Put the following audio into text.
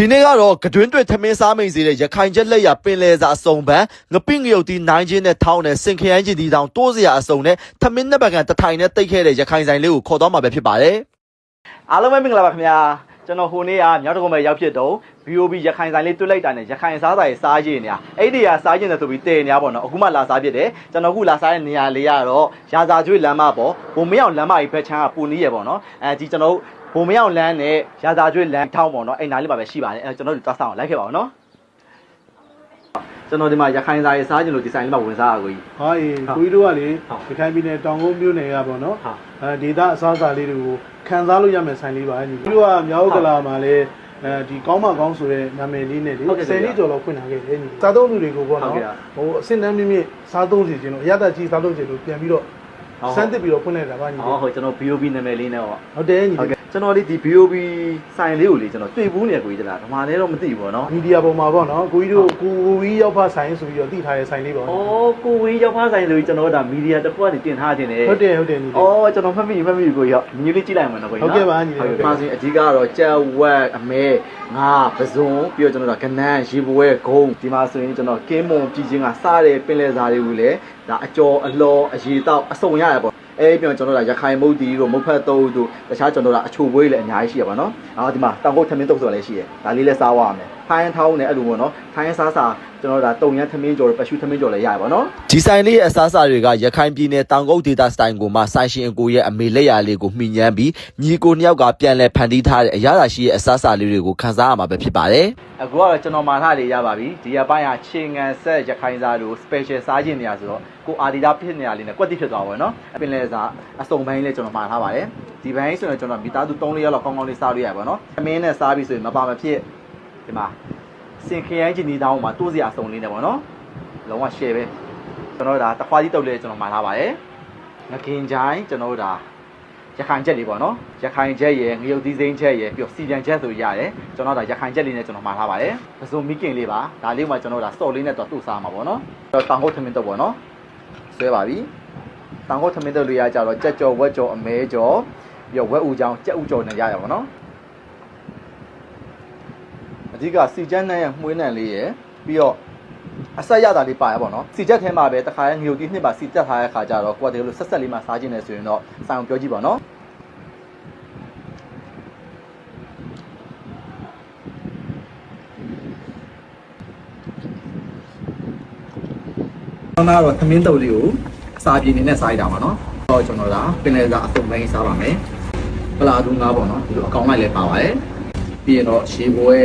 ဒီနေ့ကတော့ကတွင်းတွေ့ထမင်းစားမိန်စီတဲ့ရခိုင်ချက်လက်ရပင်လယ်စာအစုံပန်းငပိငရုတ်တီနိုင်ချင်းနဲ့ထောင်းနဲ့စင်ခရိုင်းချင်းတီတောင်တိုးစရာအစုံနဲ့ထမင်းနှစ်ပတ်ကန်တထိုင်နဲ့တိတ်ခဲ့တဲ့ရခိုင်ဆိုင်လေးကိုခေါ်တော့မှာပဲဖြစ်ပါတယ်အားလုံးပဲမင်္ဂလာပါခင်ဗျာကျွန်တော်ဟိုနေ့ကမြောက်တကုံပဲရောက်ဖြစ်တော့ VOB ရခိုင်ဆိုင်လေးတွေ့လိုက်တာနဲ့ရခိုင်စားစာရေးစားရည်နေအဲ့ဒီကစားရည်နေဆိုပြီးတည်နေပါတော့အခုမှလာစားဖြစ်တယ်ကျွန်တော်ခုလာစားတဲ့နေရာလေးကတော့ရာဇာကျွေးလမ်းမပေါ့ဘုံမရောက်လမ်းမကြီးဘက်ချမ်းကပူနီးရပေါ့နော်အဲဒီကျွန်တော်ဘုံမရောက်လမ်းနဲ့ရာဇာကျွေးလမ်းထောင်းပေါ့နော်အဲ့နားလေးမှာပဲရှိပါတယ်ကျွန်တော်တို့သွားစားအောင်လိုက်ခဲ့ပါအောင်နော်ကျွန်တော်ဒီမှာရခိုင်စားရေးစားခြင်းလို့ဒီဆိုင်လေးမှာဝင်စားရကိုကြီးဟာအေးကိုကြီးတို့ကလေရခိုင်ပြည်နယ်တောင်ကုန်းမြို့နယ်ကပေါ့နော်ဒေသအစားအစာလေးတွေကိုခံစားလို့ရမယ်ဆိုင်လေးပါညီတို့ကမြောက်ကလာမှာလေဒီကောင်းမကောင်းဆိုတဲ့နာမည်လေးနဲ့လေ10နှစ်ကျော်လောက်ဖွင့်လာခဲ့တယ်ညီစားသုံးလူတွေကိုပေါ့နော်ဟိုအစင်းတန်းမြင့်မြင့်စားသုံးစီခြင်းလို့အရသာကြီးစားသုံးစီလို့ပြန်ပြီးတော့စမ်းသစ်ပြီးတော့ဖွင့်လိုက်တာပါညီဟုတ်ကျွန်တော် BOB နာမည်လေးနဲ့ပေါ့ဟုတ်တယ်ညီကျွန်တော်လေးဒီ BOB ဆိုင်လေးကိုလေကျွန်တော်တွေ့ဘူးနေကိုကြီးတလားဓမ္မလေးတော့မသိဘူးပေါ့နော်မီဒီယာပေါ်မှာပေါ့နော်ကိုကြီးတို့ကိုဝီရောက်ဖဆိုင်ဆိုပြီးတော့သိထားတဲ့ဆိုင်လေးပေါ့ဩကိုဝီရောက်ဖဆိုင်ဆိုပြီးကျွန်တော်ဒါမီဒီယာတစ်ခုကနေတင်ထားတင်တယ်ဟုတ်တယ်ညီဩကျွန်တော်မှတ်မိကိုရောက်ညီလေးကြည့်လိုက်မှာနော်ကိုကြီးဟုတ်ကဲ့ပါညီလေးပါစင်အကြီးကတော့ကြက်ဝက်အမဲငါပဇွန်ပြီးတော့ကျွန်တော်ကနန်းရေပွဲဂုံဒီမှာဆိုရင်ကျွန်တော်ကင်းမွန်ပြည်ချင်းကစားတဲ့ပင်လယ်စာတွေကိုလည်းဒါအကျော်အလောအရေတောက်အစုံရရပေါ့အဲ့ပြန်ကျွန်တော်တို့ရခိုင်မုတ်တီတို့မုတ်ဖက်တုပ်တို့တခြားကျွန်တော်တို့အချိုဘွေးလည်းအများကြီးရှိရပါတော့။အော်ဒီမှာတောင်ကုတ်ထမင်းတုပ်ဆိုတာလည်းရှိတယ်။ဒါလေးလည်းစားဝရမယ်။ထိုင်းထောင်းနဲ့အဲ့လိုပေါ့နော်။ထိုင်းစားစာကျွန်တော်တို့တုံရမ်းထမင်းကြော်ပရှုထမင်းကြော်လည်းရပါတော့။ဒီဆိုင်လေးရဲ့အစားအစာတွေကရခိုင်ပြည်နယ်တောင်ကုတ်ဒေသစတိုင်ကိုမှဆိုင်ရှင်အကိုရဲ့အမေလက်ရာလေးကိုမှီညမ်းပြီးညီကိုနှစ်ယောက်ကပြန်လဲဖန်တီးထားတဲ့အရာသာရှိရဲ့အစားအစာလေးတွေကိုခန်းစားရမှာပဲဖြစ်ပါတယ်။အခုကတော့ကျွန်တော်မာထားလေးရပါပြီ။ဒီအပိုင်းကချင်းငံဆက်ရခိုင်စားတို့ special စားခြင်းနေရဆိုတော့ကိုအာဒီတာဖြစ်နေရလေးနဲ့ကွက်တိဖြစ်သွားပါဘောနော်။ပင်လဲစားအစုံပိုင်းလေးကျွန်တော်မှာထားပါတယ်။ဒီဘိုင်းဆိုရင်ကျွန်တော်မိသားစု3-4ရက်လောက်ကောင်းကောင်းလေးစားလို့ရပါတော့။အမင်းနဲ့စားပြီးဆိုရင်မပါမဖြစ်ဒီမှာစင်ခရိုင်းချင်းဒီတောင်းမှာတိုးစရာအစုံလေးနဲ့ပေါ့နော်။လုံးဝ share ပဲ။ကျွန်တော်ဒါတခွားကြီးတုပ်လေးကျွန်တော်မှာထားပါတယ်။ငကင်ချိုင်းကျွန်တော်ဒါရခိုင်ချက်လေးပေါ့နော်။ရခိုင်ချက်ရယ်ငရုတ်သီးစိမ်းချက်ရယ်ပြီးတော့စီပြန်ချက်ဆိုရတယ်။ကျွန်တော်ဒါရခိုင်ချက်လေးနဲ့ကျွန်တော်မှာထားပါတယ်။ပစုံမီကင်လေးပါ။ဒါလေးမှကျွန်တော်ဒါစော့လေးနဲ့တော့တူစားမှာပေါ့နော်။တောင်ကုတ်ထမင်းတုပ်ပေါ့နော်။ဆွဲပါပြီ။တောင်ကုတ်ထမင်းတုပ်လေးရကြတော့ကြက်ကြော်ဝက်ကြော်အမဲကြော်ပြီးတော့ဝက်ဥကြောင်ကြက်ဥကြော်နဲ့ရရပါတော့။အဓိကစီချမ်းနဲ့မှွေးနံလေးရယ်ပြီးတော့အဆက်ရတာလေးပါရပါတော့။စီချက်ထဲမှာပဲတခါရဲငရုတ်တီးနှစ်ပါစီတက်ထားတဲ့ခါကျတော့ကိုယ်ကတည်းကလို့ဆက်ဆက်လေးမှစားခြင်းနဲ့ဆိုရင်တော့စိုင်းအောင်ပြောကြည့်ပါနော်။ကျွန်တော်ကတော့သမင်းတုပ်လေးကိုအစာပြေနေနဲ့စားရတာပါနော်။တော့ကျွန်တော်ကပင်လယ်စာအစုံပိုင်းစားပါမယ်။ပလာတူငါးပေါ့နော်။ဒီလိုအကောင်လိုက်လည်းပါပါတယ်။ပြီးရင်တော့ရှေးပွဲ